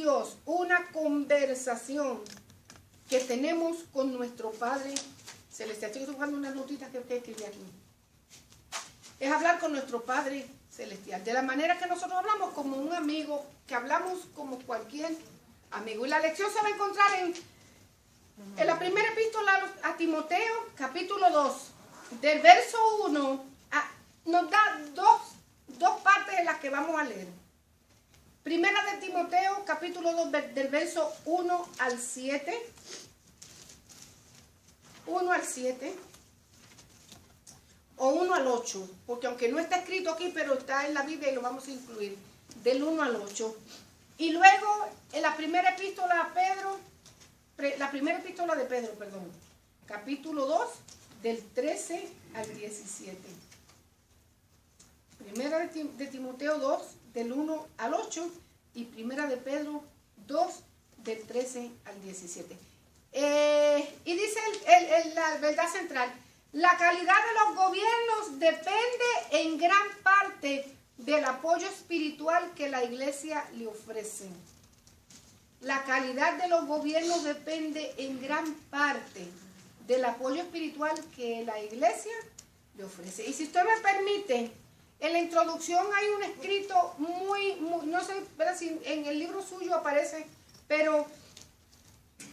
Dios, una conversación que tenemos con nuestro Padre Celestial. Estoy buscando unas notitas que usted escribí aquí. Es hablar con nuestro Padre Celestial. De la manera que nosotros hablamos, como un amigo, que hablamos como cualquier amigo. Y la lección se va a encontrar en la primera epístola a Timoteo, capítulo 2, del verso 1, nos da dos partes en las que vamos a leer. Primera de Timoteo, capítulo 2, del verso 1 al 7. 1 al 7. O 1 al 8, porque aunque no está escrito aquí, pero está en la Biblia y lo vamos a incluir, del 1 al 8. Y luego en la primera epístola a Pedro, perdón, capítulo 2, del 13 al 17. Primera de Timoteo 2, del 1 al 8, y primera de Pedro 2, del 13 al 17. Y dice la verdad central: la calidad de los gobiernos depende en gran parte del apoyo espiritual que la iglesia le ofrece. La calidad de los gobiernos depende en gran parte del apoyo espiritual que la iglesia le ofrece. Y si usted me permite, en la introducción hay un escrito muy no sé si en el libro suyo aparece, pero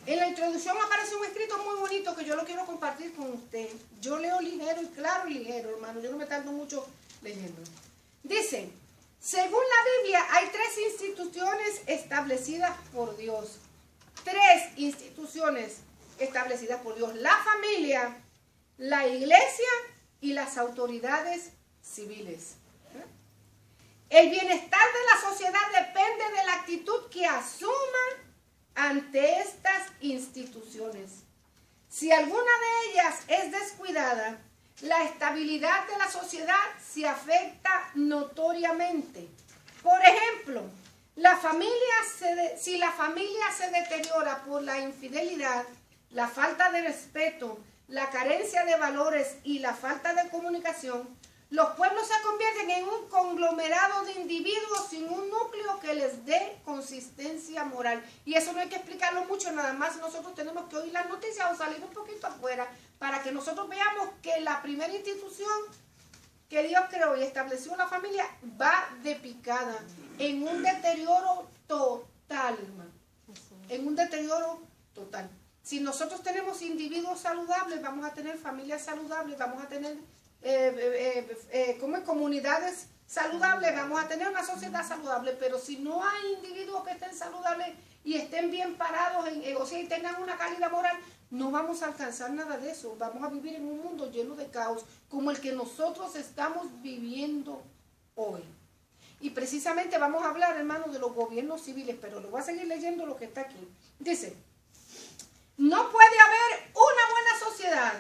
en la introducción aparece un escrito muy bonito que yo lo quiero compartir con usted. Yo leo ligero y claro y ligero, hermano. Yo no me tardo mucho leyendo. Dice: según la Biblia, hay 3 instituciones establecidas por Dios. 3 instituciones establecidas por Dios: la familia, la iglesia y las autoridades civiles. El bienestar de la sociedad depende de la actitud que asuman ante estas instituciones. Si alguna de ellas es descuidada, la estabilidad de la sociedad se afecta notoriamente. Por ejemplo, si la familia se deteriora por la infidelidad, la falta de respeto, la carencia de valores y la falta de comunicación, los pueblos se convierten en un conglomerado de individuos sin un núcleo que les dé consistencia moral. Y eso no hay que explicarlo mucho, nada más nosotros tenemos que oír las noticias o salir un poquito afuera para que nosotros veamos que la primera institución que Dios creó y estableció, la familia, va de picada, en un deterioro total, hermano. En un deterioro total. Si nosotros tenemos individuos saludables, vamos a tener familias saludables, vamos a tener comunidades saludables, vamos a tener una sociedad saludable. Pero si no hay individuos que estén saludables y estén bien parados, y tengan una calidad moral, no vamos a alcanzar nada de eso. Vamos a vivir en un mundo lleno de caos, como el que nosotros estamos viviendo hoy. Y precisamente vamos a hablar, hermano, de los gobiernos civiles, pero lo voy a seguir leyendo lo que está aquí. Dice: no puede haber una buena sociedad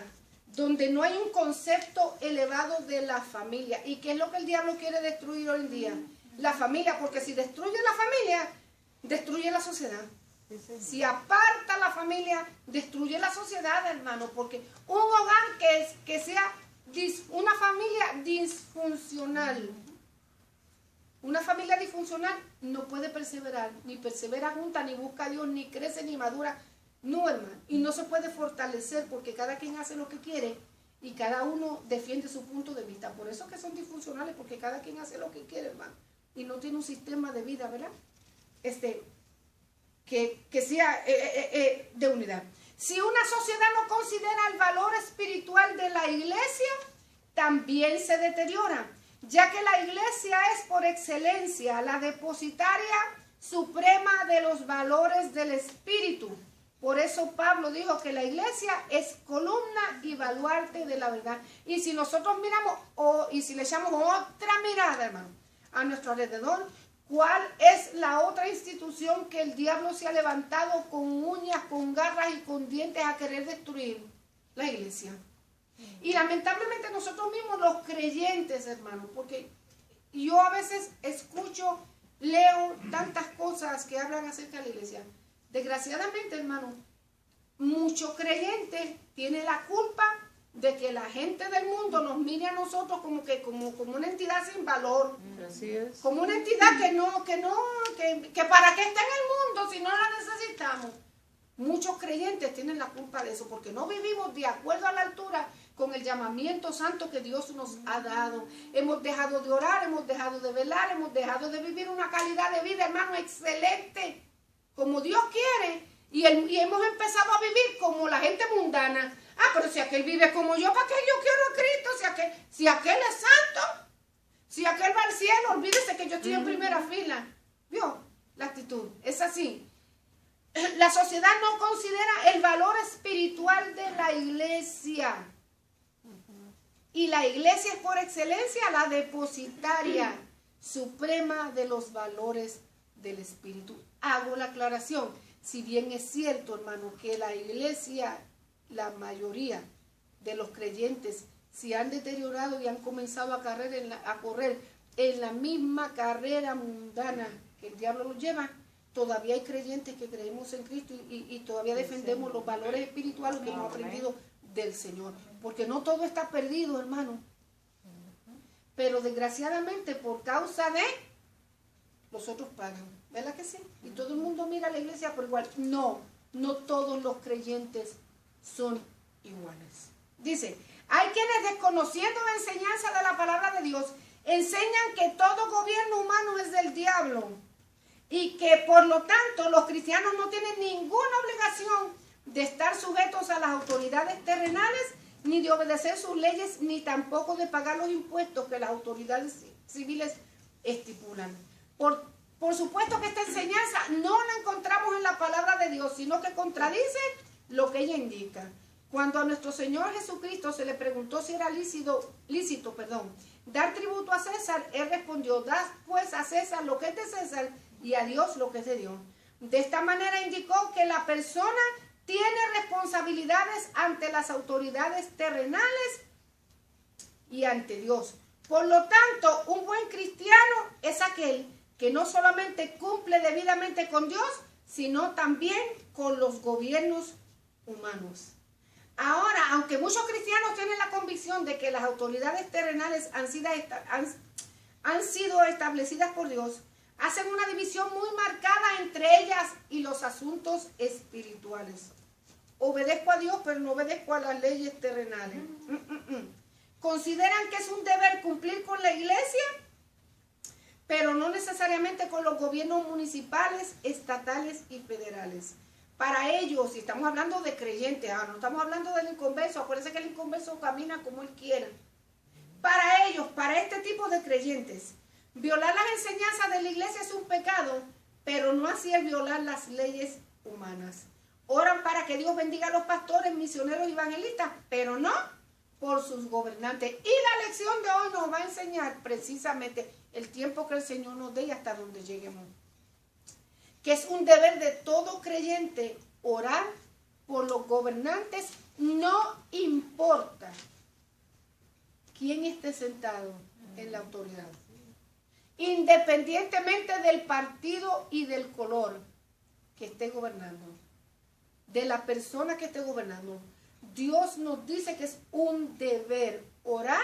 donde no hay un concepto elevado de la familia. ¿Y qué es lo que el diablo quiere destruir hoy en día? La familia, porque si destruye la familia, destruye la sociedad. Si aparta la familia, destruye la sociedad, hermano, porque un hogar que sea una familia disfuncional, una familia disfuncional no puede perseverar, ni persevera junta, ni busca a Dios, ni crece, ni madura. No, hermano, y no se puede fortalecer porque cada quien hace lo que quiere y cada uno defiende su punto de vista. Por eso que son disfuncionales, porque cada quien hace lo que quiere, hermano, y no tiene un sistema de vida, ¿verdad? Que sea de unidad. Si una sociedad no considera el valor espiritual de la iglesia, también se deteriora, ya que la iglesia es por excelencia la depositaria suprema de los valores del espíritu. Por eso Pablo dijo que la iglesia es columna y baluarte de la verdad. Y si nosotros miramos, y si le echamos otra mirada, hermano, a nuestro alrededor, ¿cuál es la otra institución que el diablo se ha levantado con uñas, con garras y con dientes a querer destruir? La iglesia. Y lamentablemente nosotros mismos, los creyentes, hermano, porque yo a veces escucho, leo tantas cosas que hablan acerca de la iglesia. Desgraciadamente, hermano, muchos creyentes tienen la culpa de que la gente del mundo nos mire a nosotros como una entidad sin valor. Así es. Como una entidad que para qué está en el mundo si no la necesitamos. Muchos creyentes tienen la culpa de eso, porque no vivimos de acuerdo a la altura con el llamamiento santo que Dios nos ha dado. Hemos dejado de orar, hemos dejado de velar, hemos dejado de vivir una calidad de vida, hermano, excelente, como Dios quiere, y hemos empezado a vivir como la gente mundana. Ah, pero si aquel vive como yo, ¿para qué yo quiero a Cristo? Si aquel es santo, si aquel va al cielo, olvídese que yo estoy en primera fila. ¿Vio? La actitud es así. La sociedad no considera el valor espiritual de la iglesia. Y la iglesia es por excelencia la depositaria suprema de los valores del espíritu. Hago la aclaración. Si bien es cierto, hermano, que la iglesia, la mayoría de los creyentes se han deteriorado y han comenzado a correr en la misma carrera mundana que el diablo los lleva, todavía hay creyentes que creemos en Cristo y todavía defendemos los valores espirituales que hemos aprendido del Señor. Porque no todo está perdido, hermano. Pero desgraciadamente por causa de los otros pagan. ¿Verdad que sí? Y todo el mundo mira a la iglesia por igual. No todos los creyentes son iguales. Dice, hay quienes desconociendo la enseñanza de la palabra de Dios, enseñan que todo gobierno humano es del diablo y que por lo tanto los cristianos no tienen ninguna obligación de estar sujetos a las autoridades terrenales, ni de obedecer sus leyes, ni tampoco de pagar los impuestos que las autoridades civiles estipulan. Por supuesto que esta enseñanza no la encontramos en la palabra de Dios, sino que contradice lo que ella indica. Cuando a nuestro Señor Jesucristo se le preguntó si era lícito, dar tributo a César, él respondió, da pues a César lo que es de César y a Dios lo que es de Dios. De esta manera indicó que la persona tiene responsabilidades ante las autoridades terrenales y ante Dios. Por lo tanto, un buen cristiano es aquel que no solamente cumple debidamente con Dios, sino también con los gobiernos humanos. Ahora, aunque muchos cristianos tienen la convicción de que las autoridades terrenales han sido establecidas por Dios, hacen una división muy marcada entre ellas y los asuntos espirituales. Obedezco a Dios, pero no obedezco a las leyes terrenales. Consideran que es un deber cumplir con la iglesia, pero no necesariamente con los gobiernos municipales, estatales y federales. Para ellos, si estamos hablando de creyentes, no estamos hablando del inconverso, acuérdense que el inconverso camina como él quiera. Para ellos, para este tipo de creyentes, violar las enseñanzas de la iglesia es un pecado, pero no así el violar las leyes humanas. Oran para que Dios bendiga a los pastores, misioneros y evangelistas, pero no por sus gobernantes. Y la lección de hoy nos va a enseñar precisamente el tiempo que el Señor nos dé y hasta donde lleguemos. Que es un deber de todo creyente orar por los gobernantes, no importa quién esté sentado en la autoridad. Independientemente del partido y del color que esté gobernando, de la persona que esté gobernando, Dios nos dice que es un deber orar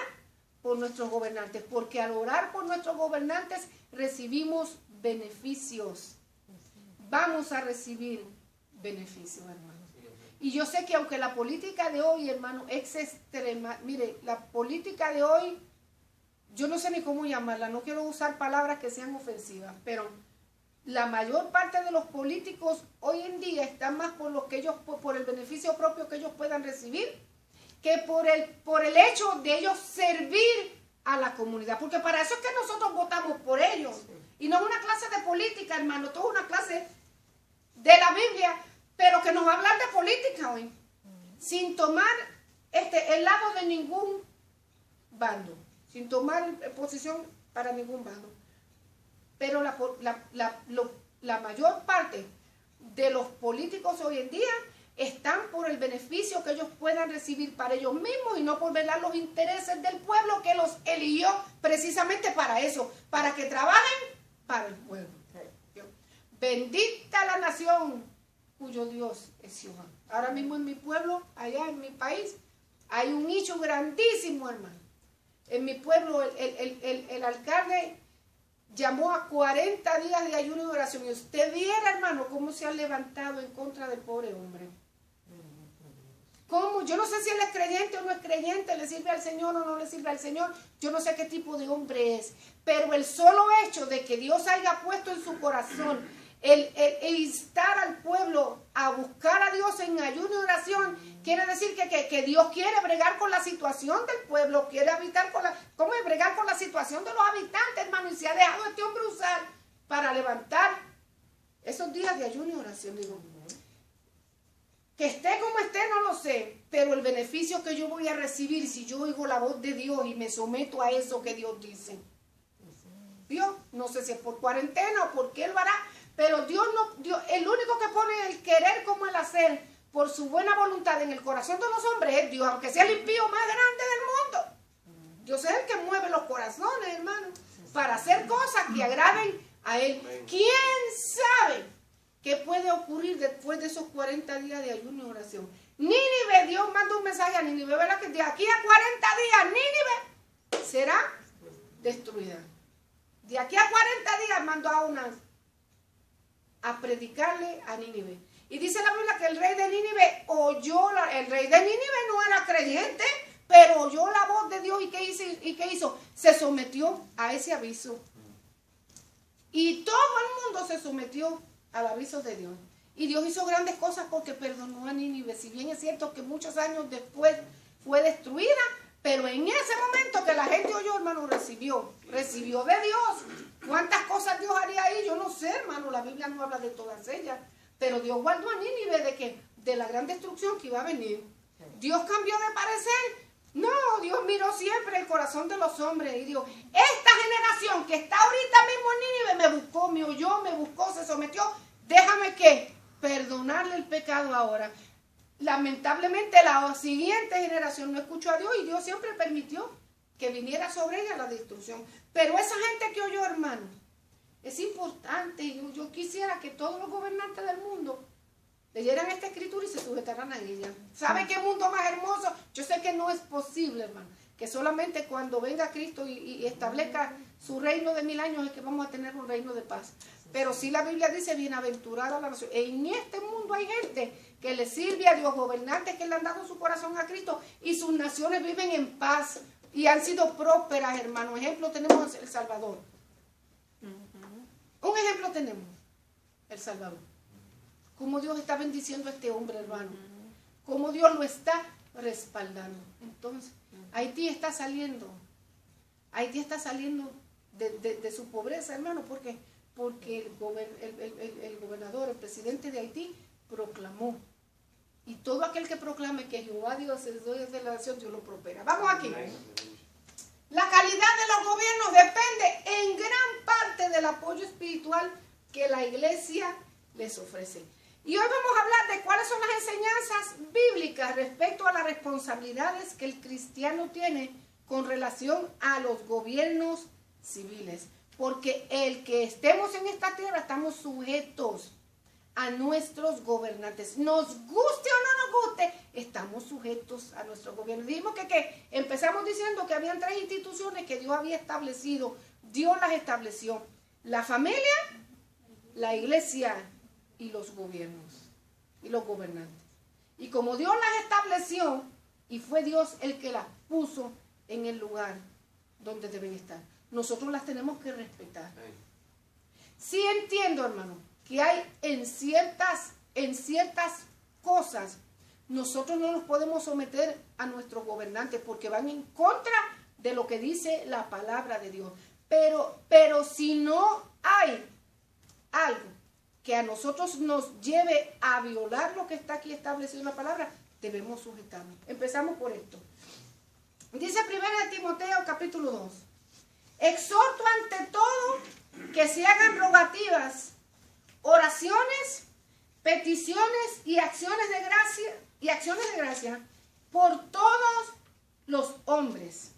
por nuestros gobernantes, porque al orar por nuestros gobernantes recibimos beneficios. Vamos a recibir beneficios, hermano. Y yo sé que aunque la política de hoy, hermano, es extrema, mire, la política de hoy, yo no sé ni cómo llamarla, no quiero usar palabras que sean ofensivas, pero la mayor parte de los políticos hoy en día están más por el beneficio propio que ellos puedan recibir, que por el hecho de ellos servir a la comunidad. Porque para eso es que nosotros votamos por ellos. Y no es una clase de política, hermano, esto es una clase de la Biblia, pero que nos va a hablar de política hoy, sin tomar el lado de ningún bando, sin tomar posición para ningún bando. Pero la mayor parte de los políticos hoy en día están por el beneficio que ellos puedan recibir para ellos mismos y no por velar los intereses del pueblo que los eligió precisamente para eso, para que trabajen para el pueblo. Bendita la nación cuyo Dios es Jehová. Ahora mismo en mi pueblo, allá en mi país, Hay un nicho grandísimo, hermano. En mi pueblo el alcalde llamó a 40 días de ayuno y oración. Y usted viera, hermano, cómo se ha levantado en contra del pobre hombre. ¿Cómo? Yo no sé si él es creyente o no es creyente, le sirve al Señor o no le sirve al Señor. Yo no sé qué tipo de hombre es. Pero el solo hecho de que Dios haya puesto en su corazón el instar al pueblo a buscar a Dios en ayuno y oración, quiere decir que Dios quiere bregar con la situación del pueblo, quiere habitar con ¿cómo es bregar con la situación de los habitantes, hermano? Y se ha dejado este hombre usar para levantar esos días de ayuno y oración. Digo, que esté como esté, no lo sé, pero el beneficio que yo voy a recibir si yo oigo la voz de Dios y me someto a eso que Dios dice. Dios, no sé si es por cuarentena o por qué Él lo hará, pero Dios, el único que pone el querer como el hacer por su buena voluntad en el corazón de los hombres es Dios, aunque sea el impío más grande del mundo. Dios es el que mueve los corazones, hermano, para hacer cosas que agraden a Él. ¿Quién sabe qué puede ocurrir después de esos 40 días de ayuno y oración? Nínive, Dios manda un mensaje a Nínive, ¿verdad? Que de aquí a 40 días Nínive será destruida. De aquí a 40 días mandó a predicarle a Nínive. Y dice la Biblia que el rey de Nínive oyó, el rey de Nínive no era creyente, pero oyó la voz de Dios. ¿Y qué hizo? Se sometió a ese aviso. Y todo el mundo se sometió al aviso de Dios. Y Dios hizo grandes cosas porque perdonó a Nínive. Si bien es cierto que muchos años después fue destruida, pero en ese momento que la gente oyó, hermano, recibió de Dios. ¿Cuántas cosas Dios haría ahí? Yo no sé, hermano, la Biblia no habla de todas ellas. Pero Dios guardó a Nínive de la gran destrucción que iba a venir. Dios cambió de parecer. No, Dios miró siempre el corazón de los hombres y dijo, esta generación que está ahorita mismo en Nínive me buscó, me oyó, me buscó, se sometió. Déjame perdonarle el pecado ahora. Lamentablemente la siguiente generación no escuchó a Dios y Dios siempre permitió que viniera sobre ella la destrucción. Pero esa gente que oyó, hermano, es importante. Yo quisiera que todos los gobernantes del mundo leyeran esta escritura y se sujetaran a ella. ¿Sabe qué mundo más hermoso? Yo sé que no es posible, hermano, que solamente cuando venga Cristo y establezca su reino de 1000 años es que vamos a tener un reino de paz. Pero sí la Biblia dice, bienaventurada la nación. En este mundo hay gente que le sirve a Dios, gobernantes que le han dado su corazón a Cristo y sus naciones viven en paz y han sido prósperas, hermano. Ejemplo tenemos El Salvador. Un ejemplo tenemos El Salvador. Cómo Dios está bendiciendo a este hombre, hermano. Cómo Dios lo está respaldando. Entonces, Haití está saliendo de su pobreza, hermano, porque el gobernador, el presidente de Haití, proclamó. Y todo aquel que proclame que Jehová Dios es Dios de la nación, Dios lo prospera. Vamos aquí. La calidad de los gobiernos depende en gran parte del apoyo espiritual que la iglesia les ofrece. Y hoy vamos a hablar de cuáles son las enseñanzas bíblicas respecto a las responsabilidades que el cristiano tiene con relación a los gobiernos civiles. Porque el que estemos en esta tierra estamos sujetos a nuestros gobernantes. Nos guste o no nos guste, estamos sujetos a nuestros gobiernos. Dijimos que empezamos diciendo que habían 3 instituciones que Dios había establecido. Dios las estableció. La familia, la iglesia y los gobiernos y los gobernantes. Y como Dios las estableció y fue Dios el que las puso en el lugar donde deben estar, nosotros las tenemos que respetar. Sí entiendo, hermano, que hay en ciertas cosas nosotros no nos podemos someter a nuestros gobernantes porque van en contra de lo que dice la palabra de Dios. Pero si no hay algo que a nosotros nos lleve a violar lo que está aquí establecido en la palabra, debemos sujetarnos. Empezamos por esto. Dice 1 Timoteo capítulo 2. Exhorto ante todo que se hagan rogativas, oraciones, peticiones y acciones de gracia por todos los hombres,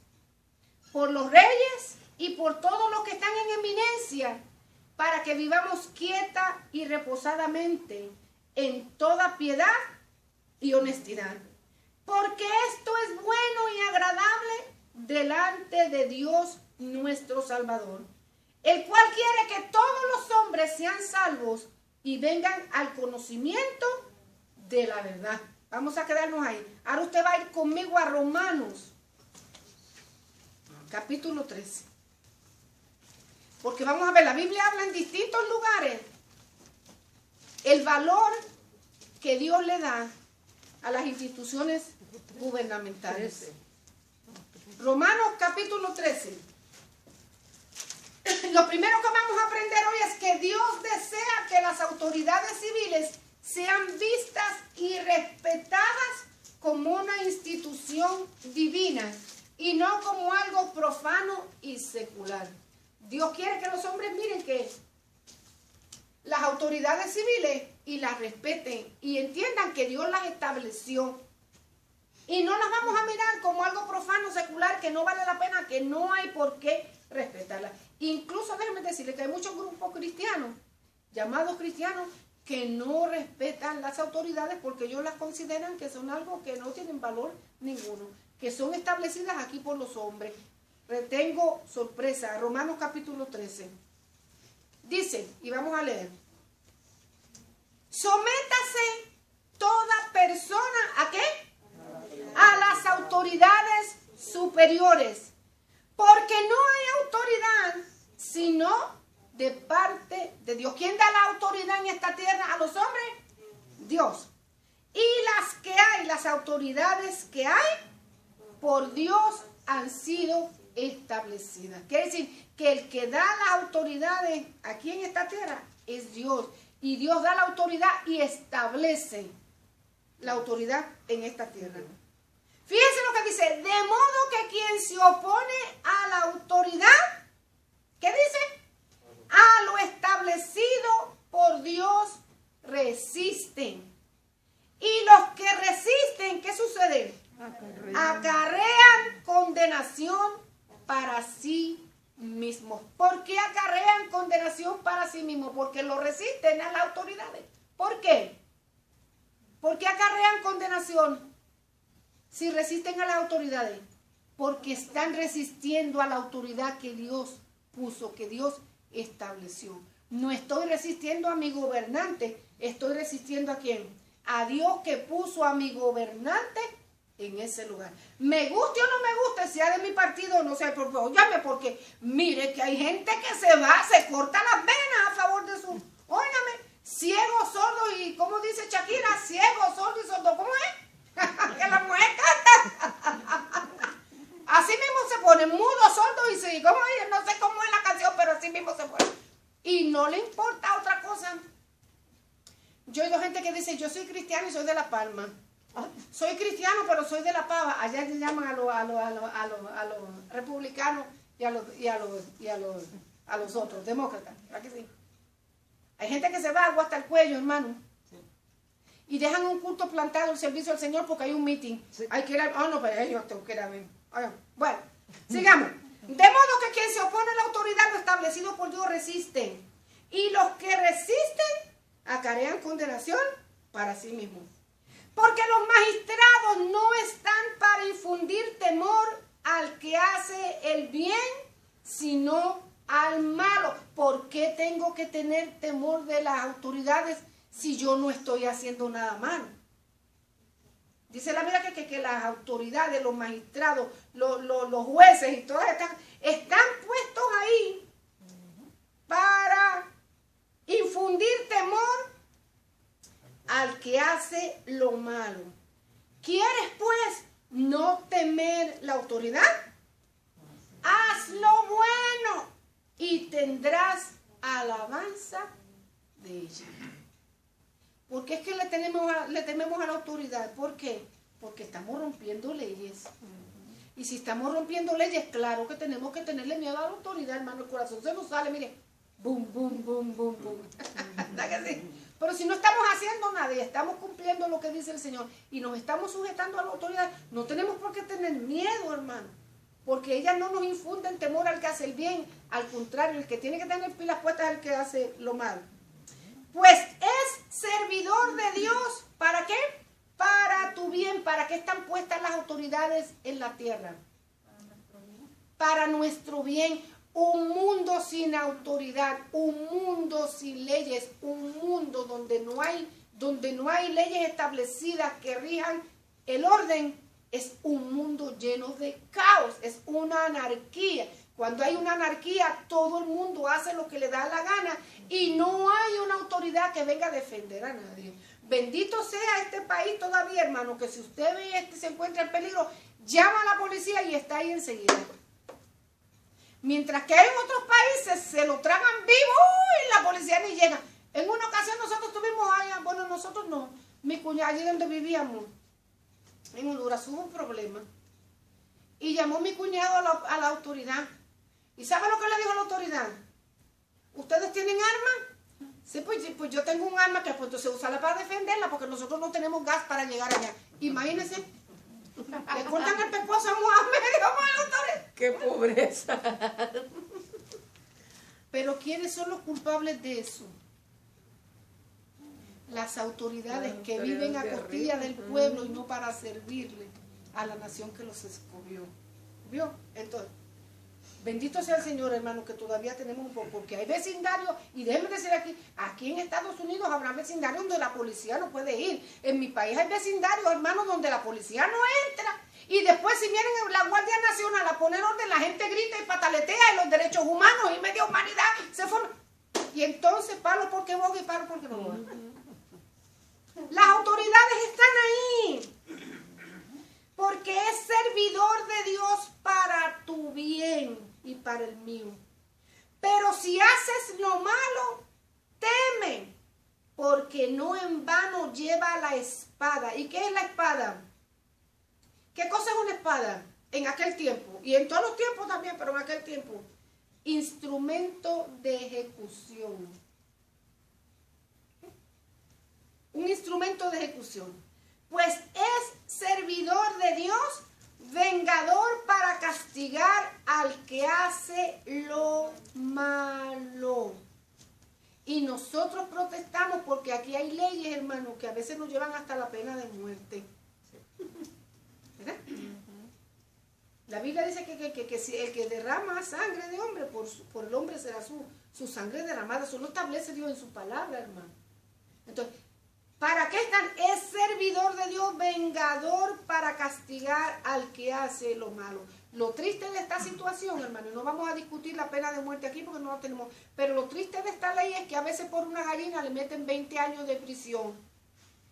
por los reyes y por todos los que están en eminencia, para que vivamos quieta y reposadamente en toda piedad y honestidad. porque esto es bueno y agradable delante de Dios nuestro Salvador, el cual quiere que todos los hombres sean salvos y vengan al conocimiento de la verdad. Vamos a quedarnos ahí. Ahora usted va a ir conmigo a Romanos, capítulo 13. Porque vamos a ver, la Biblia habla en distintos lugares el valor que Dios le da a las instituciones gubernamentales. Romanos capítulo 13. Lo primero que vamos a aprender hoy es que Dios desea que las autoridades civiles sean vistas y respetadas como una institución divina y no como algo profano y secular. Dios quiere que los hombres miren que las autoridades civiles y las respeten y entiendan que Dios las estableció. Y no las vamos a mirar como algo profano, secular, que no vale la pena, que no hay por qué respetarlas. Incluso déjenme decirles que hay muchos grupos cristianos, llamados cristianos, que no respetan las autoridades porque ellos las consideran que son algo que no tienen valor ninguno, que son establecidas aquí por los hombres. Tengo sorpresa, Romanos capítulo 13. Dice, y vamos a leer: sométase toda persona, ¿a qué? A las autoridades superiores, porque no hay autoridad sino de parte de Dios. ¿Quién da la autoridad en esta tierra a los hombres? Dios. Y las que hay, las autoridades que hay, por Dios han sido establecidas. Quiere decir que el que da las autoridades aquí en esta tierra es Dios. Y Dios da la autoridad y establece la autoridad en esta tierra. Fíjense lo que dice: de modo que quien se opone a la autoridad, ¿qué dice? A lo establecido por Dios resisten. Y los que resisten, ¿qué sucede? Acarrean condenación para sí mismos. ¿Por qué acarrean condenación para sí mismos? Porque lo resisten a las autoridades. ¿Por qué? ¿Por qué acarrean condenación si resisten a las autoridades? Porque están resistiendo a la autoridad que Dios puso, que Dios estableció. No estoy resistiendo a mi gobernante, estoy resistiendo ¿a quién? A Dios que puso a mi gobernante en ese lugar. Me guste o no me guste, sea de mi partido, no sé, óyame, porque mire que hay gente que se va, se corta las venas a favor de su, óigame, ciego, sordo y, ¿cómo dice Shakira? Ciego, sordo y sordo, ¿cómo es? Que la mujer canta. Así mismo se pone, mudo, sordo y sí, ¿cómo es? No sé cómo es la canción, pero así mismo se pone. Y no le importa otra cosa. Yo he oído gente que dice, yo soy cristiano y soy de La Palma. Soy cristiano, pero soy de La Pava. Allá le llaman a los republicanos y a los otros, demócratas. ¿Verdad que sí? Hay gente que se va agua hasta el cuello, hermano. Y dejan un culto plantado, el servicio al Señor, porque hay un meeting. Sí. Hay que ir a... no, pero ellos tengo que ir a ver. Bueno, sigamos. De modo que quien se opone a la autoridad lo establecido por Dios resiste. Y los que resisten acarrean condenación para sí mismos. Porque los magistrados no están para infundir temor al que hace el bien, sino al malo. ¿Por qué tengo que tener temor de las autoridades si yo no estoy haciendo nada malo? Dice la Biblia que las autoridades, los magistrados, los jueces y todas estas están puestos ahí para infundir temor al que hace lo malo. ¿Quieres pues no temer la autoridad? Haz lo bueno y tendrás alabanza de ella. ¿Por qué es que le tememos a la autoridad? ¿Por qué? Porque estamos rompiendo leyes. Y si estamos rompiendo leyes, claro que tenemos que tenerle miedo a la autoridad, hermano. El corazón se nos sale, mire, boom, boom, boom, boom, boom. Pero si no estamos haciendo nada y estamos cumpliendo lo que dice el Señor y nos estamos sujetando a la autoridad, no tenemos por qué tener miedo, hermano. Porque ellas no nos infunden temor al que hace el bien. Al contrario, el que tiene que tener pilas puestas es el que hace lo malo. Pues es servidor de Dios, ¿para qué? Para tu bien, para qué están puestas las autoridades en la tierra? Para nuestro bien. Un mundo sin autoridad, un mundo sin leyes, un mundo donde no hay leyes establecidas que rijan el orden, es un mundo lleno de caos, es una anarquía. Cuando hay una anarquía, todo el mundo hace lo que le da la gana y no hay una autoridad que venga a defender a nadie. Bendito sea este país todavía, hermano, que si usted ve se encuentra en peligro, llama a la policía y está ahí enseguida. Mientras que en otros países se lo tragan vivo y la policía ni llega. En una ocasión nosotros tuvimos allá, bueno, nosotros no, mi cuñada, allí donde vivíamos, en Honduras hubo un problema. Y llamó mi cuñado a la autoridad. ¿Y sabe lo que le dijo la autoridad? ¿Ustedes tienen armas? Sí, pues yo tengo un arma que pues entonces usarla para defenderla porque nosotros no tenemos gas para llegar allá. Imagínense. Le cortan el pescuezo a Mohamed, digamos a la autoridad. ¡Qué pobreza! Pero ¿quiénes son los culpables de eso? Las autoridades que viven a costilla del pueblo y no para servirle a la nación que los escogió. ¿Vio? Entonces, bendito sea el Señor, hermano, que todavía tenemos un poco, porque hay vecindarios, y déjenme decir aquí en Estados Unidos habrá vecindarios donde la policía no puede ir. En mi país hay vecindarios, hermanos, donde la policía no entra. Y después si vienen la Guardia Nacional a poner orden, la gente grita y pataletea y los derechos humanos y media humanidad se forman. Y entonces palo porque boga y palo porque no boga. Las autoridades están ahí. Porque es servidor de Dios para tu bien y para el mío. Pero si haces lo malo, teme, porque no en vano lleva la espada. ¿Y qué es la espada? ¿Qué cosa es una espada? En aquel tiempo, y en todos los tiempos también, pero en aquel tiempo, instrumento de ejecución. Un instrumento de ejecución. Pues es servidor de Dios, vengador para castigar al que hace lo malo. Y nosotros protestamos porque aquí hay leyes, hermano, que a veces nos llevan hasta la pena de muerte. ¿Verdad? La Biblia dice que si el que derrama sangre de hombre, por el hombre será su sangre derramada. Eso lo establece Dios en su palabra, hermano. Entonces, ¿para qué están? Es servidor de Dios, vengador para castigar al que hace lo malo. Lo triste de esta situación, hermano, y no vamos a discutir la pena de muerte aquí porque no la tenemos, pero lo triste de esta ley es que a veces por una gallina le meten 20 años de prisión.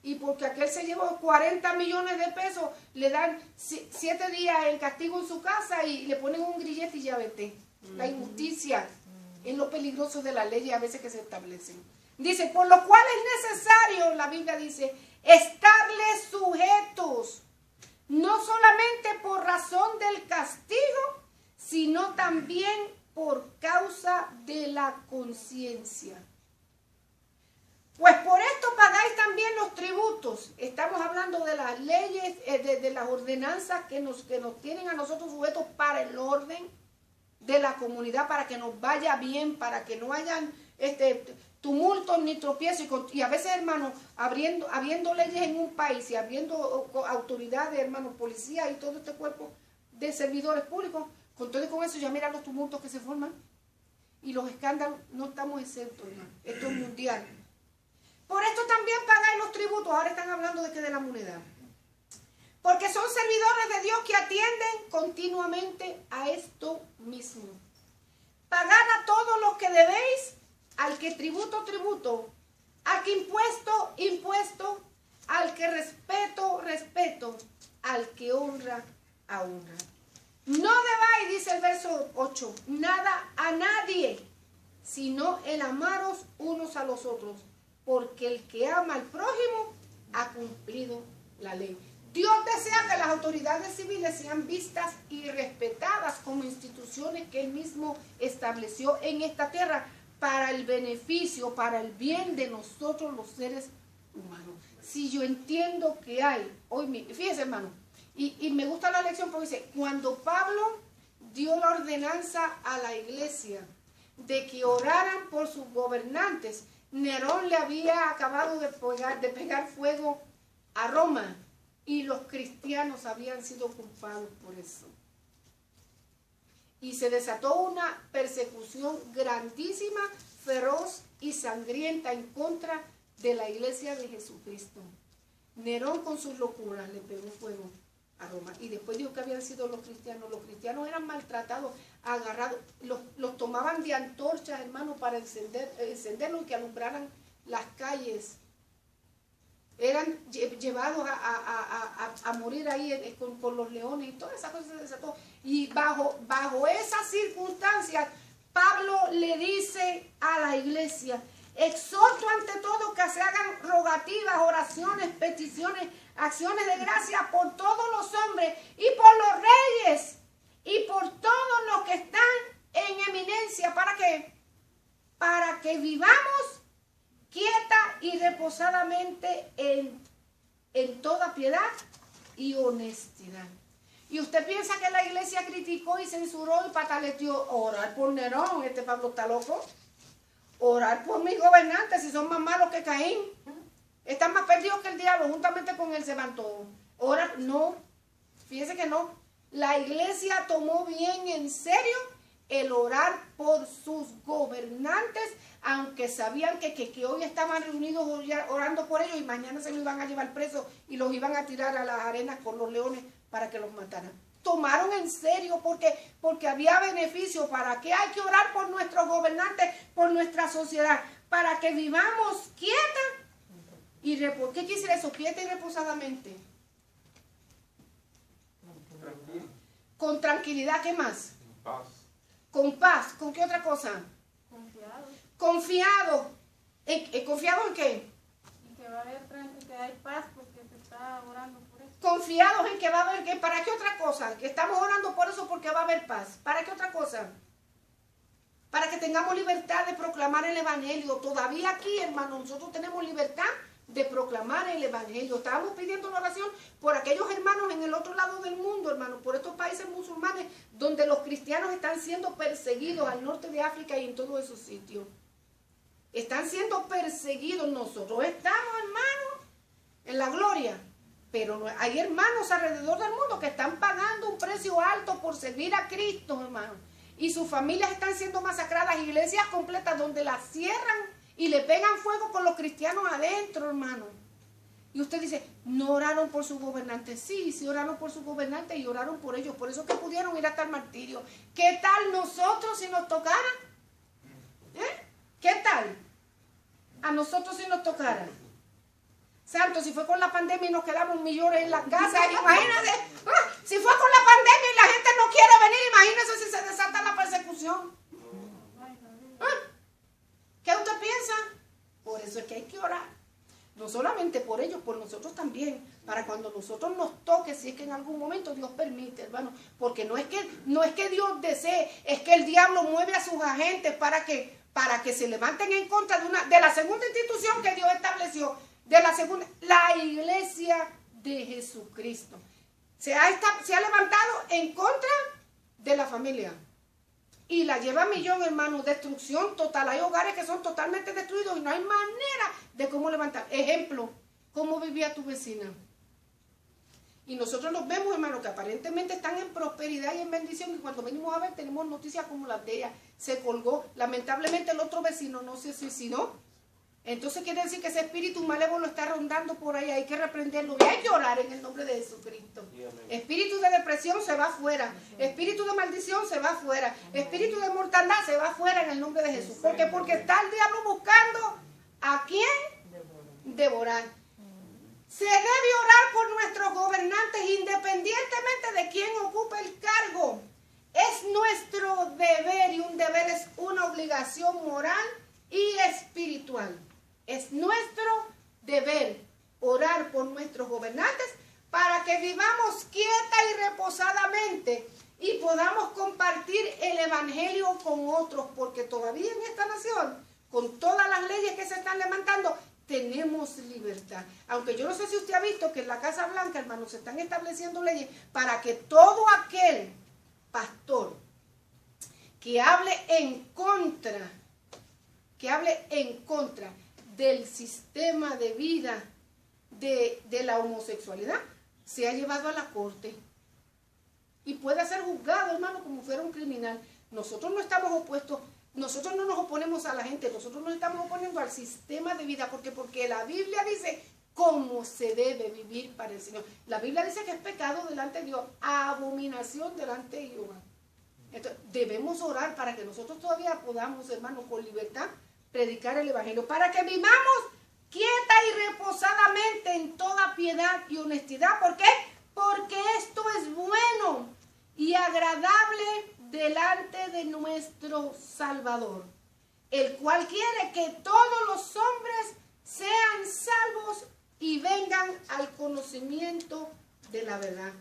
Y porque aquel se llevó 40 millones de pesos, le dan 7 días el castigo en su casa y le ponen un grillete y ya vete. La injusticia es lo peligroso de la ley a veces que se establecen. Dice, por lo cual es necesario, la Biblia dice, estarles sujetos, no solamente por razón del castigo, sino también por causa de la conciencia. Pues por esto pagáis también los tributos. Estamos hablando de las leyes, de las ordenanzas que nos tienen a nosotros sujetos para el orden de la comunidad, para que nos vaya bien, para que no hayan tumultos ni tropiezos. Y a veces, hermanos, habiendo leyes en un país y habiendo autoridades, hermanos, policía y todo este cuerpo de servidores públicos, con todo y con eso ya mira los tumultos que se forman. Y los escándalos no estamos exentos, hermano. Esto es mundial. Por esto también pagáis los tributos. Ahora están hablando de la moneda. Porque son servidores de Dios que atienden continuamente a esto mismo. Pagad a todos los que debéis, al que tributo, tributo, al que impuesto, impuesto, al que respeto, respeto, al que honra, a honra. No debáis, dice el verso 8, nada a nadie, sino el amaros unos a los otros, porque el que ama al prójimo ha cumplido la ley. Dios desea que las autoridades civiles sean vistas y respetadas como instituciones que Él mismo estableció en esta tierra para el beneficio, para el bien de nosotros los seres humanos. Si yo entiendo que hay, fíjese, hermano, y me gusta la lección porque dice, cuando Pablo dio la ordenanza a la iglesia de que oraran por sus gobernantes, Nerón le había acabado de pegar fuego a Roma. Y los cristianos habían sido culpados por eso. Y se desató una persecución grandísima, feroz y sangrienta en contra de la iglesia de Jesucristo. Nerón con sus locuras le pegó fuego a Roma. Y después dijo que habían sido los cristianos. Los cristianos eran maltratados, agarrados, los tomaban de antorchas, hermano, para encenderlos y que alumbraran las calles. Eran llevados a morir ahí por los leones y todas esas cosas se desató. Y bajo esas circunstancias, Pablo le dice a la iglesia: exhorto ante todo que se hagan rogativas, oraciones, peticiones, acciones de gracia por todos los hombres y por los reyes y por todos los que están en eminencia. ¿Para qué? Para que vivamos quieta y reposadamente en toda piedad y honestidad. Y usted piensa que la iglesia criticó y censuró y pataleteó. Orar por Nerón, este Pablo está loco. Orar por mis gobernantes, si son más malos que Caín. Están más perdidos que el diablo, juntamente con él se van todos. Orar, no, fíjese que no. La iglesia tomó bien en serio el orar por sus gobernantes, aunque sabían que hoy estaban reunidos orando por ellos y mañana se los iban a llevar presos y los iban a tirar a las arenas con los leones para que los mataran. Tomaron en serio porque había beneficio. ¿Para qué hay que orar por nuestros gobernantes, por nuestra sociedad? Para que vivamos quieta y reposadamente. ¿Qué quiere decir eso? Quieta y reposadamente. Con tranquilidad, ¿qué más? Paz. Con paz. ¿Con qué otra cosa? Confiado. Confiado. ¿Confiado en qué? Y que va a haber que hay paz porque se está orando por eso. Confiados en que va a haber ¿qué? ¿Para qué otra cosa? Que estamos orando por eso porque va a haber paz. ¿Para qué otra cosa? Para que tengamos libertad de proclamar el evangelio. Todavía aquí, hermano, nosotros tenemos libertad de proclamar el evangelio. Estábamos pidiendo una oración por aquellos hermanos en el otro lado del mundo, hermano, por estos países musulmanes donde los cristianos están siendo perseguidos, al norte de África y en todos esos sitios. Están siendo perseguidos. Nosotros estamos, hermano, en la gloria, pero hay hermanos alrededor del mundo que están pagando un precio alto por servir a Cristo, hermano, y sus familias están siendo masacradas, iglesias completas donde las cierran y le pegan fuego con los cristianos adentro, hermano. Y usted dice, ¿no oraron por sus gobernantes? Sí, sí oraron por sus gobernantes y oraron por ellos. Por eso que pudieron ir hasta el martirio. ¿Qué tal nosotros si nos tocara? ¿Qué tal? A nosotros si nos tocara. Santo, si fue con la pandemia y nos quedamos millones en las casas, imagínate. Si fue con la pandemia y la gente no quiere venir, imagínese si se desata la persecución. ¿Qué usted piensa? Por eso es que hay que orar. No solamente por ellos, por nosotros también. Para cuando nosotros nos toque, si es que en algún momento Dios permite, hermano. Porque no es que Dios desee, es que el diablo mueve a sus agentes para que se levanten en contra de la segunda institución que Dios estableció. La iglesia de Jesucristo. Se ha levantado en contra de la familia. Y la lleva a millón, hermano, destrucción total. Hay hogares que son totalmente destruidos y no hay manera de cómo levantar. Ejemplo, ¿cómo vivía tu vecina? Y nosotros los vemos, hermano, que aparentemente están en prosperidad y en bendición. Y cuando venimos a ver, tenemos noticias como las de ella. Se colgó. Lamentablemente el otro vecino no se suicidó. Entonces quiere decir que ese espíritu malévolo está rondando por ahí, hay que reprenderlo y hay que orar en el nombre de Jesucristo. Espíritu de depresión se va afuera, espíritu de maldición se va afuera, espíritu de mortandad se va afuera en el nombre de Jesús. ¿Por qué? Porque está el diablo buscando a quién devorar. Se debe orar por nuestros gobernantes independientemente de quién ocupe el cargo. Es nuestro deber y un deber es una obligación moral y espiritual. Es nuestro deber orar por nuestros gobernantes para que vivamos quieta y reposadamente y podamos compartir el evangelio con otros, porque todavía en esta nación, con todas las leyes que se están levantando, tenemos libertad. Aunque yo no sé si usted ha visto que en la Casa Blanca, hermanos, se están estableciendo leyes para que todo aquel pastor que hable en contra del sistema de vida de la homosexualidad, sea llevado a la corte y pueda ser juzgado, hermano, como fuera un criminal. Nosotros no estamos opuestos, nosotros no nos oponemos a la gente, nosotros nos estamos oponiendo al sistema de vida, porque la Biblia dice cómo se debe vivir para el Señor. La Biblia dice que es pecado delante de Dios, abominación delante de Jehová. Entonces, debemos orar para que nosotros todavía podamos, hermano, con libertad, predicar el Evangelio, para que vivamos quieta y reposadamente en toda piedad y honestidad. ¿Por qué? Porque esto es bueno y agradable delante de nuestro Salvador, el cual quiere que todos los hombres sean salvos y vengan al conocimiento de la verdad.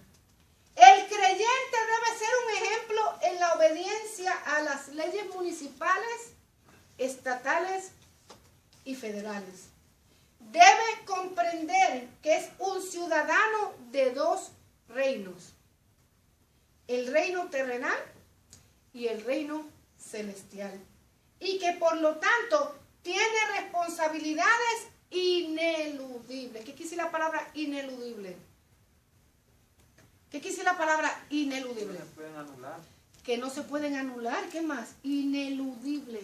El creyente debe ser un ejemplo en la obediencia a las leyes municipales, estatales y federales. Debe comprender que es un ciudadano de dos reinos: el reino terrenal y el reino celestial, y que por lo tanto tiene responsabilidades ineludibles. ¿Qué quiere decir la palabra ineludible? ¿Qué quiere decir la palabra ineludible? No se pueden anular. Que no se pueden anular. ¿Qué más? Ineludible.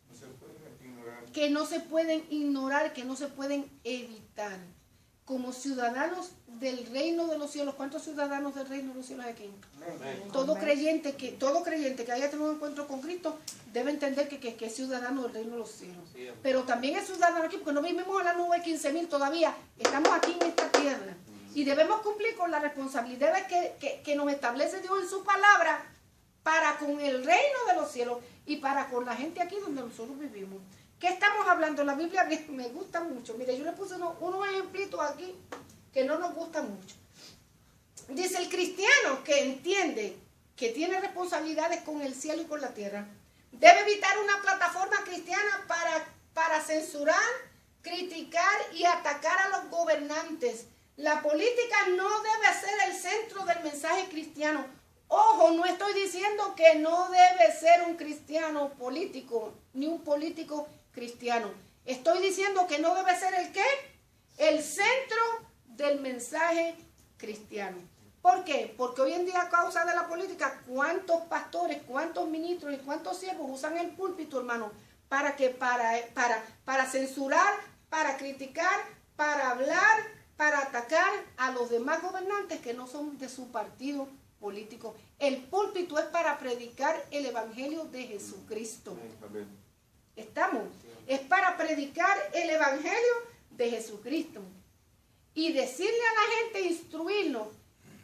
No se pueden ignorar. Que no se pueden ignorar, que no se pueden evitar. Como ciudadanos del reino de los cielos. ¿Cuántos ciudadanos del reino de los cielos hay aquí? Amén. Todo creyente que haya tenido un encuentro con Cristo debe entender que es ciudadano del reino de los cielos. Sí, Pero también es ciudadano aquí, porque no vivimos en la nube 15.000 todavía. Estamos aquí en esta tierra. Y debemos cumplir con las responsabilidades que nos establece Dios en su palabra para con el reino de los cielos y para con la gente aquí donde nosotros vivimos. ¿Qué estamos hablando? La Biblia me gusta mucho. Mire, yo le puse unos ejemplitos aquí que no nos gustan mucho. Dice: el cristiano que entiende que tiene responsabilidades con el cielo y con la tierra debe evitar una plataforma cristiana para censurar, criticar y atacar a los gobernantes. La política no debe ser el centro del mensaje cristiano. Ojo, no estoy diciendo que no debe ser un cristiano político, ni un político cristiano. Estoy diciendo que no debe ser ¿el qué? El centro del mensaje cristiano. ¿Por qué? Porque hoy en día, a causa de la política, ¿cuántos pastores, cuántos ministros y cuántos siervos usan el púlpito, hermano? Para censurar, para criticar, para hablar, para atacar a los demás gobernantes que no son de su partido político. El púlpito es para predicar el evangelio de Jesucristo. Amén. ¿Estamos? Es para predicar el evangelio de Jesucristo. Y decirle a la gente, instruirnos,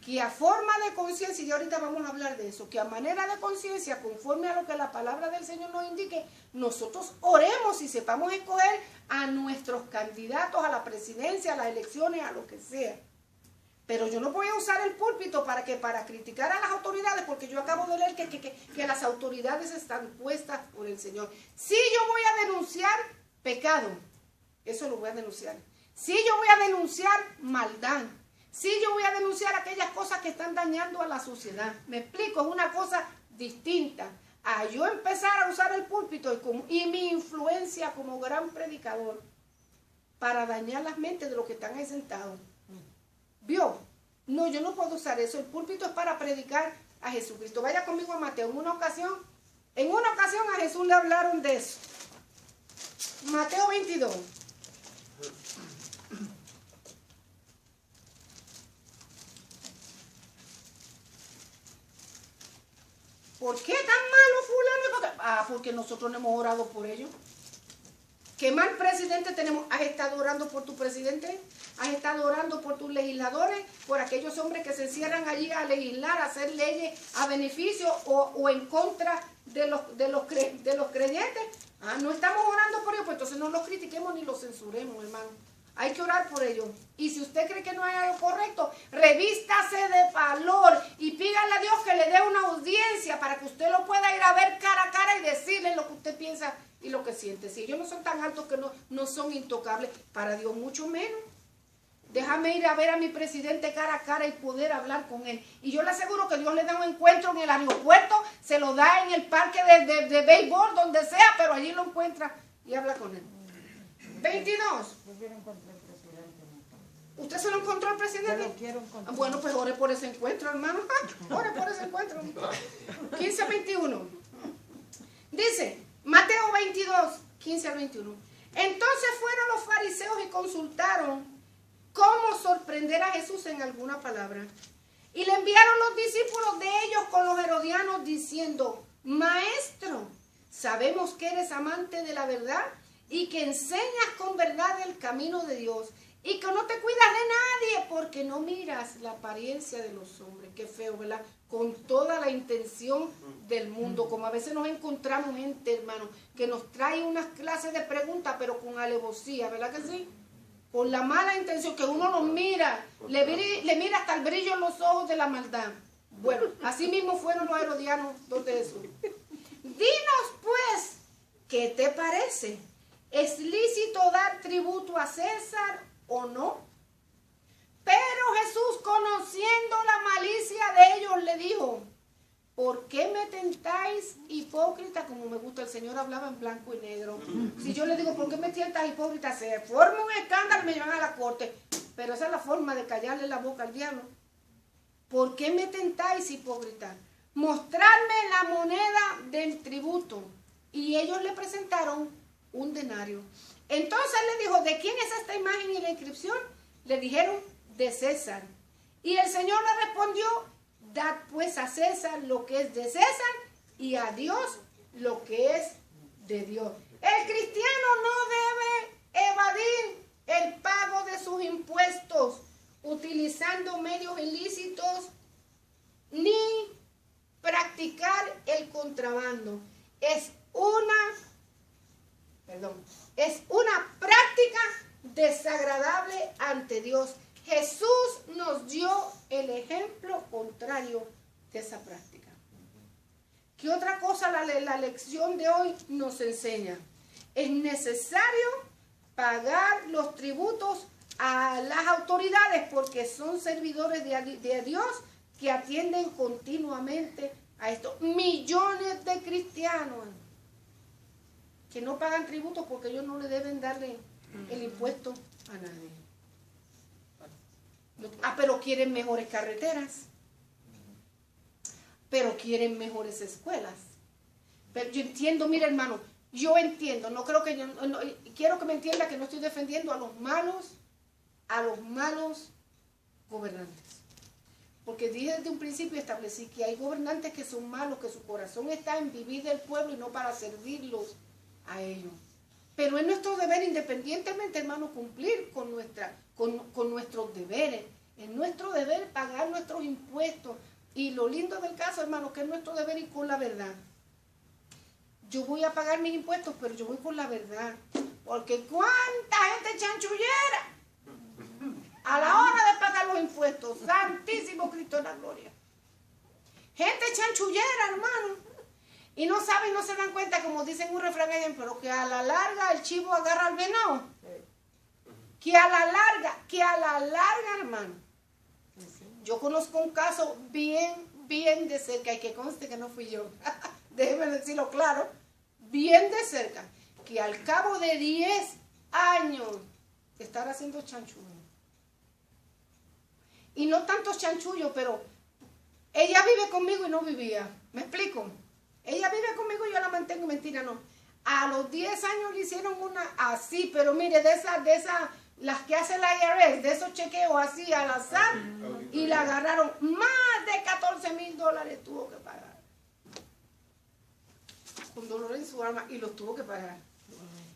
que a forma de conciencia, y ahorita vamos a hablar de eso, que a manera de conciencia, conforme a lo que la palabra del Señor nos indique, nosotros oremos y sepamos escoger a nuestros candidatos a la presidencia, a las elecciones, a lo que sea. Pero yo no voy a usar el púlpito para criticar a las autoridades, porque yo acabo de leer que las autoridades están puestas por el Señor. Si yo voy a denunciar pecado, eso lo voy a denunciar. Si yo voy a denunciar maldad, si yo voy a denunciar aquellas cosas que están dañando a la sociedad. Me explico, es una cosa distinta a yo empezar a usar el púlpito y mi influencia como gran predicador para dañar las mentes de los que están ahí sentados. ¿Vio? No, yo no puedo usar eso. El púlpito es para predicar a Jesucristo. Vaya conmigo a Mateo. En una ocasión a Jesús le hablaron de eso. Mateo 22. ¿Por qué tan malo fulano? Porque nosotros no hemos orado por ellos. ¿Qué mal presidente tenemos? ¿Has estado orando por tu presidente? ¿Has estado orando por tus legisladores? ¿Por aquellos hombres que se encierran allí a legislar, a hacer leyes a beneficio o en contra de los creyentes? No estamos orando por ellos, pues entonces no los critiquemos ni los censuremos, hermano. Hay que orar por ellos. Y si usted cree que no hay algo correcto, revístase de valor y pídale a Dios que le dé una audiencia para que usted lo pueda ir a ver cara a cara y decirle lo que usted piensa y lo que siente. Si ellos no son tan altos que no son intocables, para Dios mucho menos. Déjame ir a ver a mi presidente cara a cara y poder hablar con él. Y yo le aseguro que Dios le da un encuentro en el aeropuerto, se lo da en el parque de béisbol, donde sea, pero allí lo encuentra y habla con él. 22. ¿Usted se lo encontró al presidente? Yo lo quiero encontrar. Bueno, pues ore por ese encuentro, hermano. Ore por ese encuentro. 15:21. Dice, Mateo 22, 15 al 21. Entonces fueron los fariseos y consultaron cómo sorprender a Jesús en alguna palabra. Y le enviaron los discípulos de ellos con los herodianos diciendo, Maestro, sabemos que eres amante de la verdad y que enseñas con verdad el camino de Dios y que no te cuidas de nadie porque no miras la apariencia de los hombres. Qué feo, ¿verdad? Con toda la intención del mundo, como a veces nos encontramos gente, hermano, que nos trae unas clases de preguntas, pero con alevosía, ¿verdad que sí? Con la mala intención, que uno los mira, le mira hasta el brillo en los ojos de la maldad. Bueno, así mismo fueron los herodianos donde Jesús. Dinos pues, ¿qué te parece? ¿Es lícito dar tributo a César o no? Pero Jesús, conociendo la malicia de ellos, le dijo, ¿por qué me tentáis hipócrita? Como me gusta, el Señor hablaba en blanco y negro. Si yo le digo, ¿por qué me tientas hipócrita? Se forma un escándalo y me llevan a la corte. Pero esa es la forma de callarle la boca al diablo. ¿Por qué me tentáis hipócrita? Mostradme la moneda del tributo. Y ellos le presentaron un denario. Entonces le dijo, ¿de quién es esta imagen y la inscripción? Le dijeron, de César. Y el Señor le respondió, dad pues a César lo que es de César y a Dios lo que es de Dios. El cristiano no debe evadir el pago de sus impuestos utilizando medios ilícitos ni practicar el contrabando. Es una práctica desagradable ante Dios. Jesús nos dio el ejemplo contrario de esa práctica. ¿Qué otra cosa la lección de hoy nos enseña? Es necesario pagar los tributos a las autoridades porque son servidores de Dios que atienden continuamente a esto. Millones de cristianos que no pagan tributos porque ellos no le deben darle el impuesto a nadie. Pero quieren mejores carreteras, pero quieren mejores escuelas. Pero yo entiendo, mira hermano, yo entiendo, quiero que me entienda que no estoy defendiendo a los malos gobernantes. Porque dije desde un principio, establecí que hay gobernantes que son malos, que su corazón está en vivir del pueblo y no para servirlos a ellos. Pero es nuestro deber, independientemente, hermano, cumplir con nuestros deberes. Es nuestro deber pagar nuestros impuestos. Y lo lindo del caso, hermano, que es nuestro deber ir con la verdad. Yo voy a pagar mis impuestos, pero yo voy con la verdad. Porque cuánta gente chanchullera a la hora de pagar los impuestos. Santísimo Cristo de la gloria. Gente chanchullera, hermano. Y no saben, no se dan cuenta, como dicen un refrán allá, pero que a la larga el chivo agarra al venado. Que a la larga, hermano. Yo conozco un caso bien de cerca, y que conste que no fui yo. Déjenme decirlo claro. Bien de cerca. Que al cabo de 10 años de estar haciendo chanchullo. Y no tantos chanchullos, pero ella vive conmigo y no vivía. ¿Me explico? Ella vive conmigo y yo la mantengo, mentira, no. A los 10 años le hicieron una así, pero mire, de esas, las que hace la IRS, de esos chequeos así al azar, y la agarraron. Más de $14,000 tuvo que pagar. Con dolor en su alma, y los tuvo que pagar.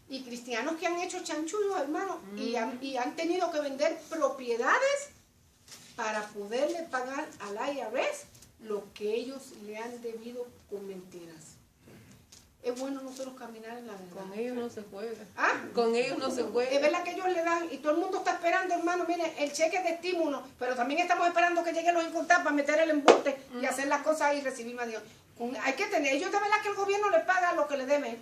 Y cristianos que han hecho chanchullos, hermano, y han tenido que vender propiedades para poderle pagar al IRS lo que ellos le han debido con mentiras. Es bueno nosotros caminar en la verdad. Con ellos no se juega. ¿Ah? Con ellos no se juega. Es verdad que ellos le dan, y todo el mundo está esperando, hermano, mire, el cheque de estímulo, pero también estamos esperando que lleguen los incontables para meter el embuste y hacer las cosas y recibir a Dios. Hay que tener, ellos de verdad que el gobierno le paga lo que le debe,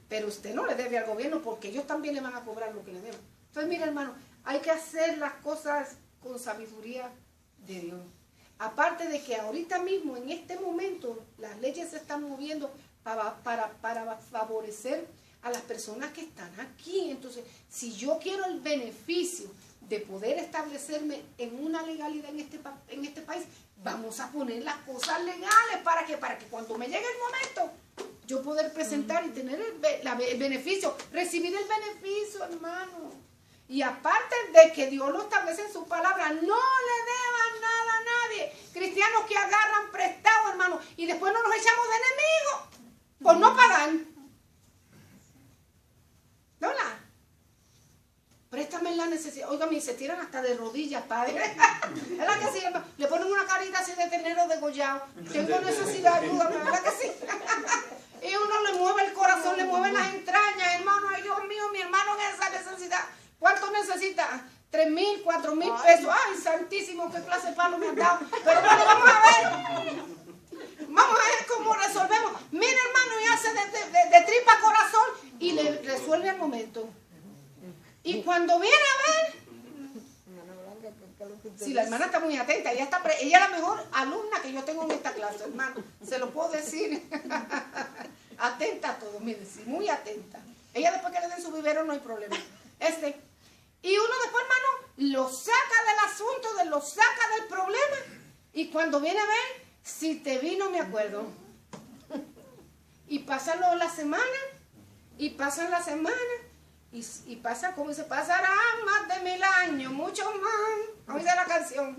pero usted no le debe al gobierno porque ellos también le van a cobrar lo que le deben. Entonces, mire, hermano, hay que hacer las cosas con sabiduría de Dios. Aparte de que ahorita mismo, en este momento, las leyes se están moviendo para favorecer a las personas que están aquí. Entonces, si yo quiero el beneficio de poder establecerme en una legalidad en este país, vamos a poner las cosas legales para que cuando me llegue el momento, yo poder presentar y tener el beneficio, recibir el beneficio, hermano. Y aparte de que Dios lo establece en su palabra, no le deban nada a nadie. Cristianos que agarran prestado, hermano, y después no nos echamos de enemigos por no pagar. ¿No? Préstame en la necesidad. Oiga, se tiran hasta de rodillas, padre. ¿Verdad que sí, hermano? Le ponen una carita así de ternero degollado. Tengo necesidad, ayúdame, ¿verdad que sí? Y uno le mueve el corazón, le mueve las entrañas, hermano. Ay, Dios mío, mi hermano en esa necesidad. ¿Cuánto necesita? 3,000, 4,000 pesos. Ay, santísimo, qué clase de palo me han dado. Pero bueno, vamos a ver. Vamos a ver cómo resolvemos. Mira, hermano, y hace de tripa corazón y le resuelve al momento. Y cuando viene a ver, si la hermana está muy atenta, ella es la mejor alumna que yo tengo en esta clase, hermano. Se lo puedo decir. Atenta a todo, mire, sí, muy atenta. Ella después que le den su vivero no hay problema. Y uno después, hermano, lo saca del asunto, lo saca del problema. Y cuando viene a ver, si te vi no me acuerdo. Y pasan las semanas, y pasan las semanas, y pasa como se pasarán más de 1000 años, mucho más. Oíste la canción.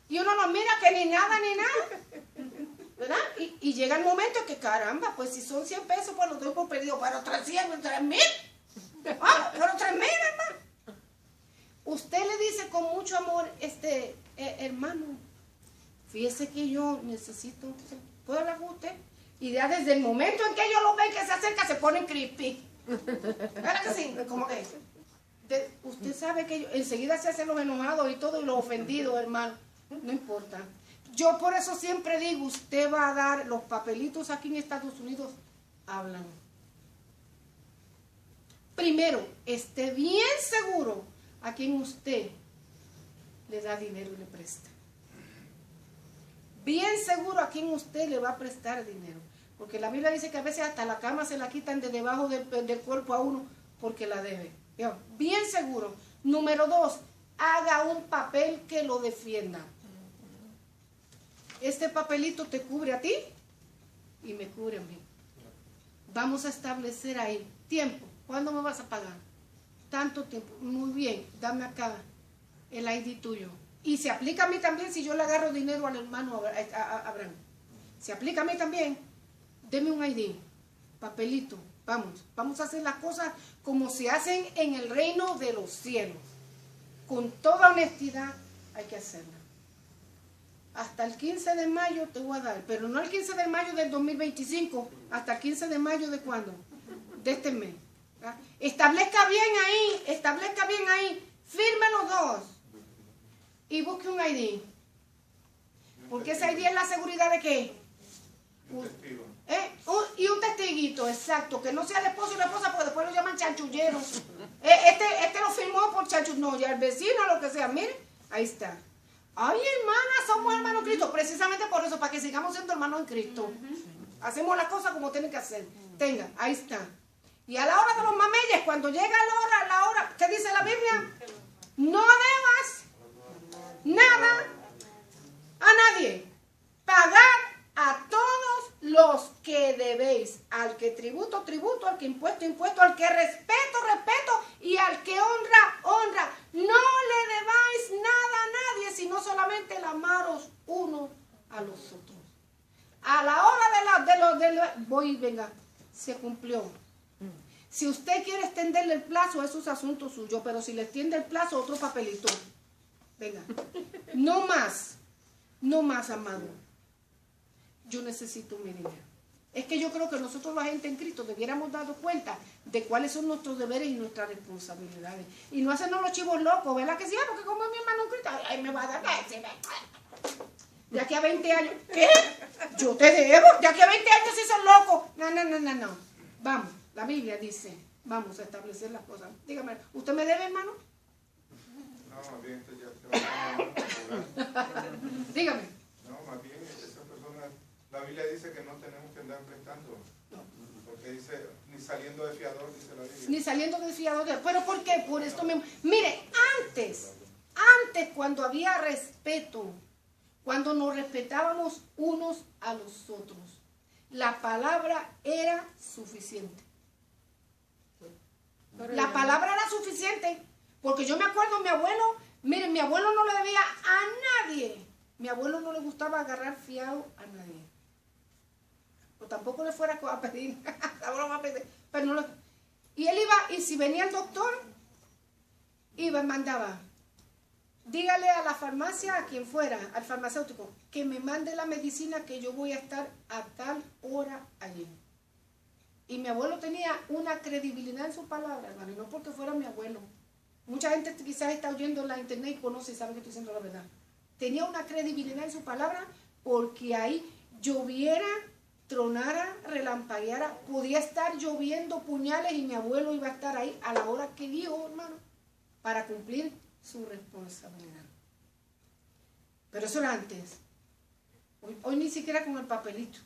Y uno no mira que ni nada, ¿verdad? Y llega el momento que caramba, pues si son 100 pesos, pues los doy por perdido, pero 300, 3,000. Ah, pero 3,000, hermano. Usted le dice con mucho amor, hermano, fíjese que yo necesito, ¿puedo hablar con usted? Y ya desde el momento en que ellos lo ven que se acerca, se ponen creepy. ¿Verdad que sí? Como que usted sabe que ellos enseguida se hacen los enojados y todo, y los ofendidos, hermano. No importa. Yo por eso siempre digo, usted va a dar los papelitos aquí en Estados Unidos, hablan. Primero, esté bien seguro a quien usted le da dinero y le presta. Bien seguro a quien usted le va a prestar dinero. Porque la Biblia dice que a veces hasta la cama se la quitan de debajo del cuerpo a uno porque la debe. Bien seguro. Número 2, haga un papel que lo defienda. Este papelito te cubre a ti y me cubre a mí. Vamos a establecer ahí tiempo. ¿Cuándo me vas a pagar? Tanto tiempo. Muy bien, dame acá el ID tuyo. Y se aplica a mí también si yo le agarro dinero al hermano Abraham. Se aplica a mí también. Deme un ID, papelito. Vamos a hacer las cosas como se hacen en el reino de los cielos. Con toda honestidad hay que hacerla. Hasta el 15 de mayo te voy a dar, pero no el 15 de mayo del 2025, hasta el 15 de mayo de ¿cuándo? De este mes. ¿Verdad? Establezca bien ahí, firme los dos y busque un ID. Porque ese ID es la seguridad de ¿qué? Un testigo. Y un testiguito, exacto, que no sea el esposo y la esposa, porque después lo llaman chanchulleros. Este lo firmó por chanchulleros, no, ya el vecino, lo que sea, miren, ahí está. Ay, hermana, somos hermanos en Cristo, precisamente por eso, para que sigamos siendo hermanos en Cristo. Hacemos las cosas como tienen que hacer. Tenga, ahí está. Y a la hora de los mameyes, cuando llega la hora, ¿qué dice la Biblia? No debas nada a nadie. Pagad a todos los que debéis. Al que tributo, tributo. Al que impuesto, impuesto. Al que respeto, respeto. Y al que honra, honra. No le debáis nada a nadie, sino solamente el amaros uno a los otros. A la hora venga, se cumplió. Si usted quiere extenderle el plazo, eso es asunto suyo, pero si le extiende el plazo, otro papelito. Venga, no más, amado. Yo necesito mi dinero. Es que yo creo que nosotros, la gente en Cristo, debiéramos darnos cuenta de cuáles son nuestros deberes y nuestras responsabilidades. Y no hacernos los chivos locos, ¿verdad que sí? Porque como es mi hermano en Cristo, ay, me va a dar de aquí a 20 años. ¿Qué? Yo te debo. De aquí a 20 años sí son locos. No. Vamos, la Biblia dice, vamos a establecer las cosas. Dígame, ¿usted me debe, hermano? No, más bien, ya te va a Dígame. No, más bien, esa persona, la Biblia dice que no tenemos que andar prestando. Porque dice, ni saliendo de fiador, dice la Biblia. Ni saliendo de fiador. ¿Pero por qué? Por esto mismo. Mire, antes cuando había respeto, cuando nos respetábamos unos a los otros, la palabra era suficiente. La palabra era suficiente, porque yo me acuerdo, mi abuelo, miren, mi abuelo no le debía a nadie. Mi abuelo no le gustaba agarrar fiado a nadie. Pues tampoco le fuera a pedir, pero no le... Y él iba, y si venía el doctor, iba y mandaba, dígale a la farmacia, a quien fuera, al farmacéutico, que me mande la medicina que yo voy a estar a tal hora allí. Y mi abuelo tenía una credibilidad en su palabra, hermano, y no porque fuera mi abuelo. Mucha gente quizás está oyendo en la internet y conoce y sabe que estoy diciendo la verdad. Tenía una credibilidad en su palabra porque ahí lloviera, tronara, relampagueara, podía estar lloviendo puñales y mi abuelo iba a estar ahí a la hora que dijo, hermano, para cumplir su responsabilidad. Pero eso era antes. Hoy ni siquiera con el papelito.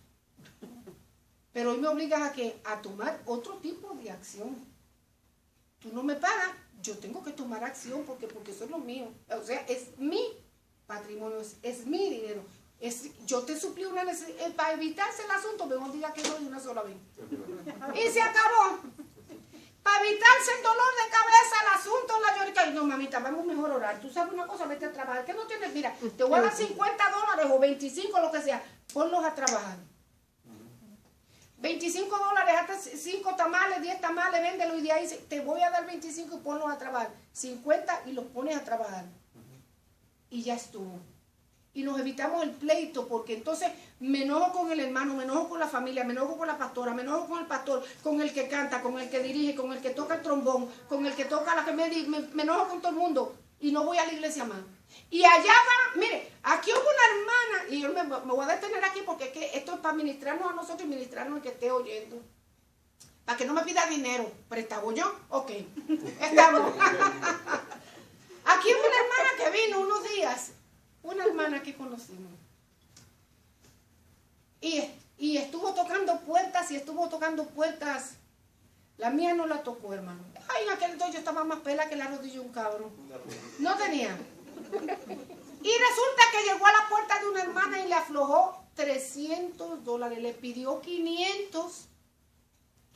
Pero hoy me obligas a tomar otro tipo de acción. Tú no me pagas, yo tengo que tomar acción porque eso es lo mío. O sea, es mi patrimonio, es mi dinero. Yo te suplí una necesidad. Para evitarse el asunto, mejor diga que no de una sola vez. Y se acabó. Para evitarse el dolor de cabeza, el asunto, la llorica. Y no, mamita, vamos mejor a orar. Tú sabes una cosa, vete a trabajar. ¿Qué no tienes? Mira, te voy a dar $50 o 25, lo que sea. Ponlos a trabajar. $25, hasta 5 tamales, 10 tamales, véndelo y de ahí te voy a dar 25 y ponlos a trabajar. 50 y los pones a trabajar. Y ya estuvo. Y nos evitamos el pleito, porque entonces me enojo con el hermano, me enojo con la familia, me enojo con la pastora, me enojo con el pastor, con el que canta, con el que dirige, con el que toca el trombón, con el que toca la que me enojo con todo el mundo y no voy a la iglesia más. Y allá va, mire, aquí hubo una hermana, y yo me voy a detener aquí porque es que esto es para ministrarnos a nosotros y ministrarnos al que esté oyendo. Para que no me pida dinero. ¿Prestabo yo? Ok. Estamos. Aquí hubo una hermana que vino unos días. Una hermana que conocimos. Y estuvo tocando puertas y estuvo tocando puertas. La mía no la tocó, hermano. Ay, en aquel entonces yo estaba más pela que la rodilla de un cabrón. No tenía. Y resulta que llegó a la puerta de una hermana y le aflojó $300. Le pidió 500.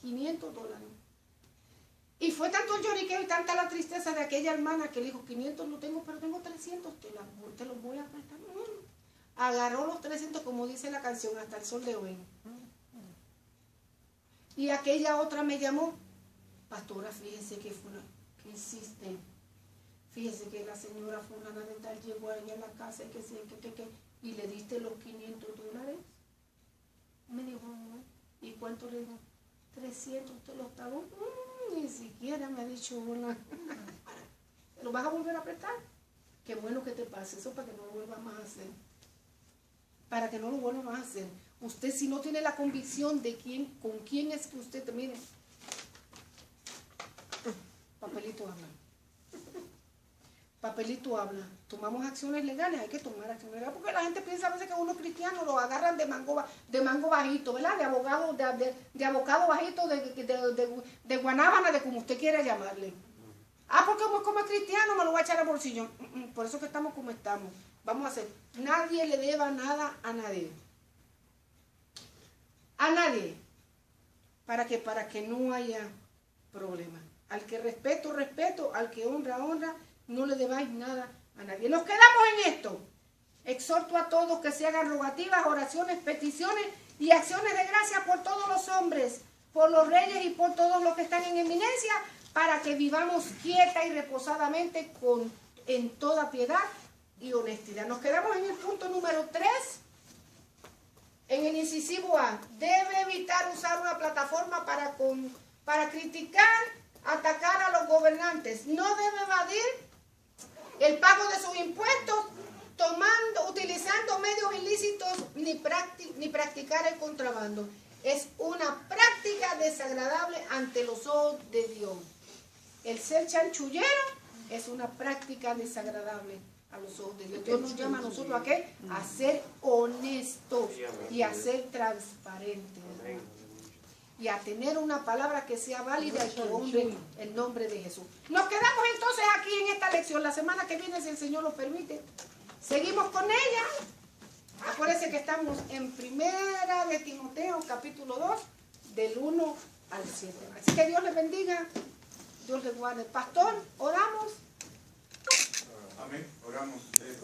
$500. Y fue tanto el lloriqueo y tanta la tristeza de aquella hermana que le dijo, 500 no tengo, pero tengo 300, te los voy a prestar. Agarró los 300, como dice la canción, hasta el sol de hoy. Y aquella otra me llamó, pastora, fíjese que ¿qué hiciste? Fíjese que la señora fulana de tal llegó allá a la casa y que y le diste los $500. Me dijo, no. ¿Y cuánto le dijo? 300, ¿usted los pagó? Ni siquiera me ha dicho una. ¿Lo vas a volver a prestar? Qué bueno que te pase eso para que no lo vuelvas más a hacer. Para que no lo vuelvas más a hacer. Usted, si no tiene la convicción de con quién es que usted mire. Papelito habla. Papelito habla. Tomamos acciones legales, hay que tomar acciones legales, porque la gente piensa a veces que uno es cristiano, lo agarran de mango bajito, ¿verdad? De abogado, de abogado bajito, de guanábana, de como usted quiera llamarle. Ah, porque como es cristiano me lo voy a echar al bolsillo. Por eso que estamos como estamos. Vamos a hacer. Nadie le deba nada a nadie. A nadie. ¿Para qué? Para que no haya problema. Al que respeto, respeto. Al que honra, honra. No le debáis nada a nadie. Nos quedamos en esto. Exhorto a todos que se hagan rogativas, oraciones, peticiones y acciones de gracia por todos los hombres, por los reyes y por todos los que están en eminencia, para que vivamos quieta y reposadamente en toda piedad y honestidad. Nos quedamos en el punto número 3, en el incisivo A. Debe evitar usar una plataforma para criticar, atacar a los gobernantes. No debe evadir el pago de sus impuestos, utilizando medios ilícitos, ni practicar el contrabando. Es una práctica desagradable ante los ojos de Dios. El ser chanchullero es una práctica desagradable a los ojos de Dios. Dios nos llama a nosotros ¿a qué? A ser honestos y a ser transparentes. y a tener una palabra que sea válida y que honre el nombre de Jesús. Nos quedamos entonces aquí en esta lección. La semana que viene, si el Señor lo permite, seguimos con ella. Acuérdense que estamos en Primera de Timoteo, capítulo 2, del 1 al 7. Así que Dios les bendiga, Dios les guarde. Pastor, oramos. Amén, oramos.